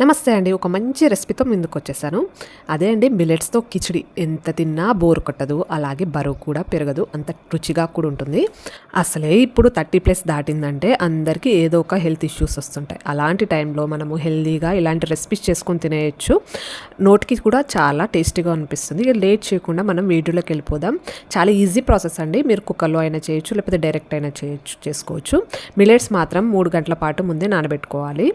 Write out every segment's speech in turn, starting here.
నమస్తే అండి. ఒక మంచి రెసిపీతో ముందుకొచ్చేసాను. అదే అండి మిల్లెట్స్‌తో కిచిడి. ఎంత తిన్నా బోర్ కొట్టదు. అలాగే బరువు కూడా పెరగదు. అంత రుచిగా కూడా ఉంటుంది. అసలే ఇప్పుడు 30+ దాటిందంటే అందరికీ ఏదో ఒక హెల్త్ ఇష్యూస్ వస్తుంటాయి. అలాంటి టైంలో మనము హెల్తీగా ఇలాంటి రెసిపీస్ చేసుకొని తినేయొచ్చు. నోటికి కూడా చాలా టేస్టీగా అనిపిస్తుంది. ఇక లేట్ చేయకుండా మనం వీడియోలోకి వెళ్ళిపోదాం. చాలా ఈజీ ప్రాసెస్ అండి. మీరు కుక్కర్‌లో అయినా చేయొచ్చు, లేకపోతే డైరెక్ట్ అయినా చేసుకోవచ్చు. మిల్లెట్స్ మాత్రం 3 గంటల పాటు ముందే నానబెట్టుకోవాలి.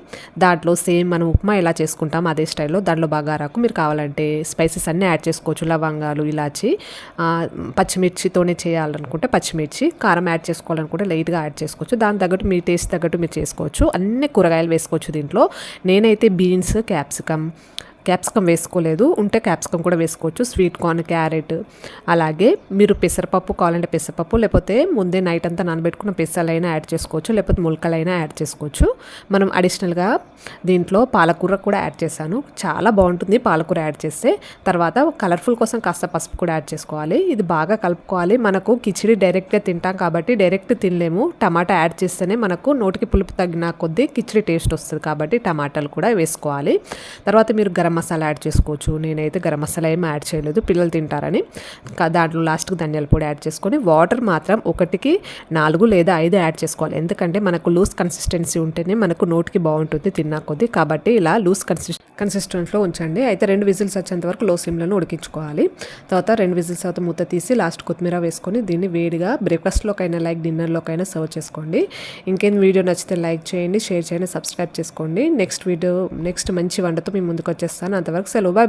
దాంట్లో సేమ్ మనం ఉప్మా ఎలా చేసుకుంటాం అదే స్టైల్లో దాంట్లో బగారాకు మీరు కావాలంటే స్పైసెస్ అన్నీ యాడ్ చేసుకోవచ్చు. లవంగాలు, ఇలాచి, పచ్చిమిర్చితోనే చేయాలనుకుంటే పచ్చిమిర్చి, కారం యాడ్ చేసుకోవాలనుకుంటే లైట్గా యాడ్ చేసుకోవచ్చు. దాని తగ్గట్టు మీ టేస్ట్ తగ్గట్టు మీరు చేసుకోవచ్చు. అన్ని కూరగాయలు వేసుకోవచ్చు దీంట్లో. నేనైతే బీన్స్, క్యాప్సికమ్ వేసుకోలేదు. ఉంటే క్యాప్సికమ్ కూడా వేసుకోవచ్చు. స్వీట్ కార్న్, క్యారెట్, అలాగే మీరు పెసరపప్పు కావాలంటే పెసరపప్పు, లేకపోతే ముందే నైట్ అంతా నానబెట్టుకున్న పెసలైనా యాడ్ చేసుకోవచ్చు, లేకపోతే మొలకలైనా యాడ్ చేసుకోవచ్చు. మనం అడిషనల్గా దీంట్లో పాలకూర కూడా యాడ్ చేశాను. చాలా బాగుంటుంది పాలకూర యాడ్ చేస్తే. తర్వాత కలర్ఫుల్ కోసం కాస్త పసుపు కూడా యాడ్ చేసుకోవాలి. ఇది బాగా కలుపుకోవాలి. మనకు కిచిడి డైరెక్ట్గా తింటాం కాబట్టి డైరెక్ట్ తినలేము. టమాటా యాడ్ చేస్తేనే మనకు నోటికి పులుపు తగ్గిన కొద్దీ కిచిడి టేస్ట్ వస్తుంది కాబట్టి టమాటాలు కూడా వేసుకోవాలి. తర్వాత మీరు గరం మసాలా యాడ్ చేసుకోవచ్చు. నేనైతే గరం మసాలా ఏమి యాడ్ చేయలేదు, పిల్లలు తింటారని. దాంట్లో లాస్ట్కి ధనియాల పొడి యాడ్ చేసుకొని వాటర్ మాత్రం 1కి 4 లేదా 5 యాడ్ చేసుకోవాలి. ఎందుకంటే మనకు లూజ్ కన్సిస్టెన్సీ ఉంటేనే మనకు నోటికి బాగుంటుంది తిన్నా కొద్దీ. కాబట్టి ఇలా లూజ్ కన్సిస్టెన్సీలో ఉంచండి. అయితే 2 విజిల్స్ వచ్చేంత వరకు లో సిమ్లను ఉడికించుకోవాలి. తర్వాత 2 విజిల్స్ తర్వాత మూత తీసి లాస్ట్ కొత్తిమీర వేసుకొని దీన్ని వేడిగా బ్రేక్ఫాస్ట్లోకైనా లైక్ డిన్నర్లోకైనా సర్వ్ చేసుకోండి. ఇంకేం వీడియో నచ్చితే లైక్ చేయండి, షేర్ చేయండి, సబ్స్క్రైబ్ చేసుకోండి. నెక్స్ట్ మంచి వంటతో మీ ముందుకు వచ్చేస్తాను. అంతవరకు సెలవు. బాయ్.